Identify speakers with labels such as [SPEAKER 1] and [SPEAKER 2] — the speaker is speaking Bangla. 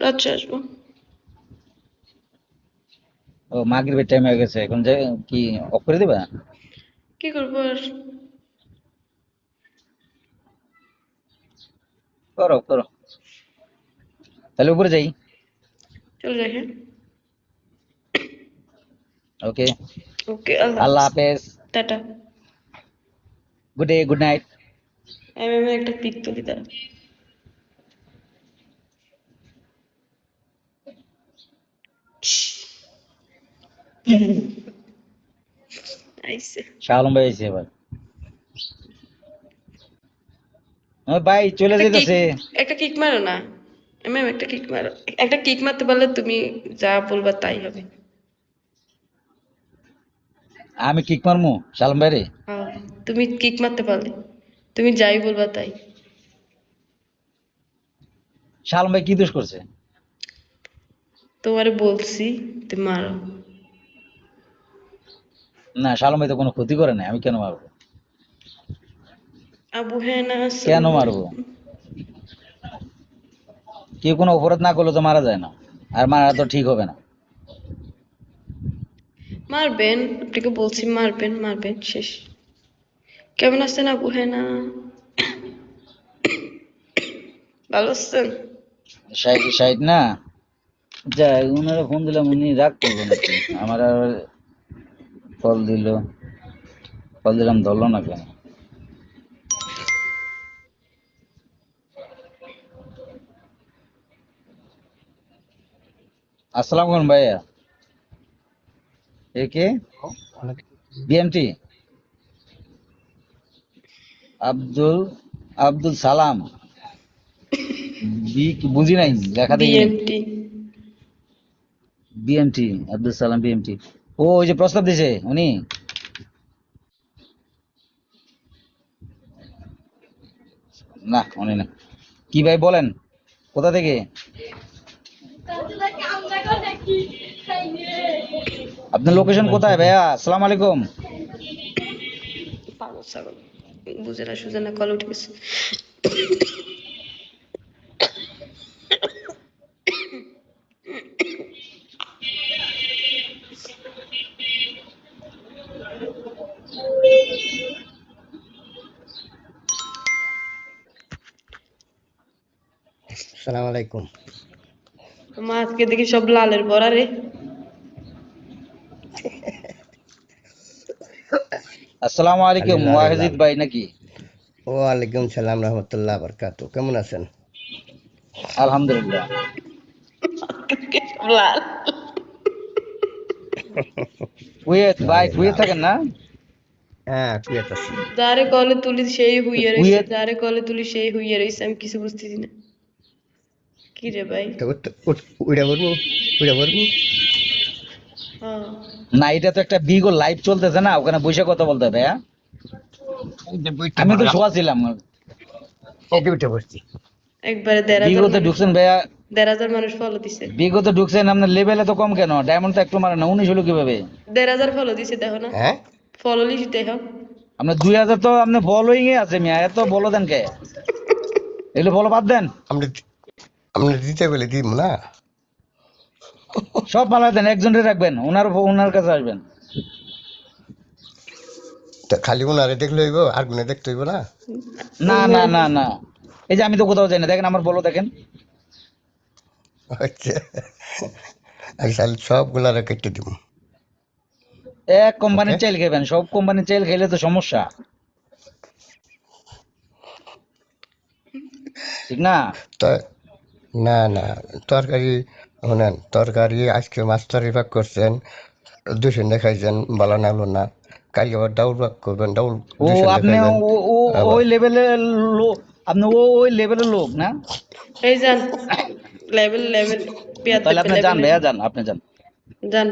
[SPEAKER 1] রাত্রে আসবো।
[SPEAKER 2] ও মাগরিবের টাইম হয়ে গেছে, এখন যে কি অফ করে দিবা?
[SPEAKER 1] কি করবো আর?
[SPEAKER 2] করো করো, তাহলে উপরে যাই।
[SPEAKER 1] চলে যাই, হ্যাঁ।
[SPEAKER 2] ওকে,
[SPEAKER 1] ওকে, আল্লাহ
[SPEAKER 2] আল্লাহ
[SPEAKER 1] হাফেজ।
[SPEAKER 2] হাফেজ।
[SPEAKER 1] Tata.
[SPEAKER 2] Good day, good night.
[SPEAKER 1] আমি একটা পিক তুলি তার। আইসে।
[SPEAKER 2] শাহ আলম ভাই আইছে এবার। ভাই চলে
[SPEAKER 1] একটা কিক,
[SPEAKER 2] যেতেছে।
[SPEAKER 1] একটা কিক মারো না। ম্যাম একটা কিক মারো। একটা কিক মারতে পারলে তুমি যা বলবা তাই হবে।
[SPEAKER 2] আমি কিক মারমু শাহ আলম ভাই রে?
[SPEAKER 1] হ্যাঁ, তুমি কিক মারতে পারলে তুমি যাই বলবা তাই।
[SPEAKER 2] শাহ আলম ভাই কি দোষ করছে?
[SPEAKER 1] তোমারে বলছি তুমি মারো।
[SPEAKER 2] না, শাহ আলম ভাই তো কোনো ক্ষতি করে নাই, আমি কেন মারবো?
[SPEAKER 1] আবু হ্যাঁ না
[SPEAKER 2] কেন
[SPEAKER 1] আসসালামু
[SPEAKER 2] মারবো?
[SPEAKER 1] আলাইকুম।
[SPEAKER 2] কেউ কোনো অপরাধ না করলে তো মারা যায় না, আর মারা তো ঠিক হবে না।
[SPEAKER 1] মারবেন, আপনাকে বলছি মারবেন, মারবেন শেষ। কেমন আছেন আবু হ্যাঁ না? ভালো আছেন?
[SPEAKER 2] সাইড না, যাই উনারা ফোন দিলাম, উনি রাগ করলো নাকি? আমার আর কল দিল, কল দিলাম ধরলো না কেন? আসসালামু আলাইকুম ভাইয়া। এ কে? বিএমটি আব্দুল, আব্দুল সালাম। বি কি বুঝি নাই, লেখা দেখি নাই।
[SPEAKER 1] BMT.
[SPEAKER 2] BMT, Abdul Salam BMT. ও ওই যে প্রস্তাব দিছে উনি? না উনি না। কি ভাই বলেন, কোথা থেকে? আপনার লোকেশন কোথায় ভাইয়া? আসসালামু আলাইকুম।
[SPEAKER 1] পাগল ছাগল, বুঝে না সুঝে না, কল উঠে গেছে।
[SPEAKER 3] সালাম আলাইকুম।
[SPEAKER 1] মা আজকে দেখি সব লালের বড়া রে।
[SPEAKER 2] আসসালামু
[SPEAKER 3] খালি
[SPEAKER 2] আলাইকুম,
[SPEAKER 3] লাল
[SPEAKER 2] ওয়াহিদ
[SPEAKER 3] লাল।
[SPEAKER 2] ভাই নাকি?
[SPEAKER 3] ওয়ালাইকুম সালাম রহমতুল্লাহ বরকাতু। কেমন আছেন?
[SPEAKER 2] আলহামদুলিল্লাহ।
[SPEAKER 1] সব লাল।
[SPEAKER 2] কুয়েত ভাই,
[SPEAKER 3] লালে
[SPEAKER 2] কুয়েত
[SPEAKER 3] লাল।
[SPEAKER 2] থাকেন না?
[SPEAKER 3] হ্যাঁ, কুয়েত আছি।
[SPEAKER 1] যারে কলে তুলি সেই হুইয়া রইছে,
[SPEAKER 2] কুয়েত।
[SPEAKER 1] যারে কলে তুলি সেই হুইয়া রইছে, আমি কিছু বুঝতেছি না। কি রে ভাই?
[SPEAKER 3] তো উড়া বলবো, উড়া বলবো।
[SPEAKER 1] হ্যাঁ,
[SPEAKER 2] না, এটা তো একটা বিগো লাইভ চলতেছে না, ওখানে বসে কথা বলতে হবে। হ্যাঁ,
[SPEAKER 3] বইটা
[SPEAKER 2] আমি তো
[SPEAKER 3] বললাম,
[SPEAKER 2] শোয়া ছিলাম।
[SPEAKER 3] এই যে উঠে বসছি।
[SPEAKER 1] একবারে ১,৫০০
[SPEAKER 2] বিগোতে
[SPEAKER 1] মানুষ,
[SPEAKER 2] ঢুকছেন ভাইয়া?
[SPEAKER 1] ১,৫০০ মানুষ ফলো দিছে।
[SPEAKER 2] বিগোতে ঢুকছেন, আপনার লেভেলে তো কম কেন? ডায়মন্ড তো একটু মারে না, 19 হলো কিভাবে?
[SPEAKER 1] ১,৫০০ ফলো দিছে, দেখো না?
[SPEAKER 3] হ্যাঁ,
[SPEAKER 1] ফলো লিস্ট দেখো।
[SPEAKER 2] আপনার 2000 তো আপনি ফলোইং এ আছে মিয়া, এত বলো দেন কে? এগুলো ফলো বাদ দেন,
[SPEAKER 3] আমরা আমরা দিতে বলে দিব না।
[SPEAKER 2] সব ফালাই দেন, একজনকে রাখবেন, ওনার কাছে আসবেন।
[SPEAKER 3] তো খালি উনারে দেখলে হইব, আর গুনে দেখতে হইব না।
[SPEAKER 2] না না
[SPEAKER 1] উনার-
[SPEAKER 2] না না, এই যে আমি তো কোথাও যাই না, দেখেন আমার বলো দেখেন।
[SPEAKER 3] হচ্ছে, আমি খালি সবগুলারে কেটে দিব।
[SPEAKER 2] এক
[SPEAKER 3] ওকে।
[SPEAKER 2] কোম্পানির চাইল খাবেন, সব কোম্পানির চাইল খেলে তো সমস্যা, ঠিক না?
[SPEAKER 3] তো না না, তরকারি শোনেন, তরকারি আজকে মাছ তরকারি পাক করছেন, 200 দেখাইছেন, ভালো না হলো না। কালকে আবার ডাউল পাক করবেন, ডাউল
[SPEAKER 2] ও
[SPEAKER 3] 200
[SPEAKER 2] আপনি
[SPEAKER 3] দেখাইবেন। আবার
[SPEAKER 2] ওই লেভেলের লোক, আপনি ওই লেভেলের লোক না?
[SPEAKER 1] এই যান, লেভেল লেভেল,
[SPEAKER 2] তাহলে
[SPEAKER 1] বিয়াদ্দপে
[SPEAKER 2] আপনি যান
[SPEAKER 1] লেভেলের।
[SPEAKER 2] ভাইয়া, যান আপনি যান।
[SPEAKER 1] যান।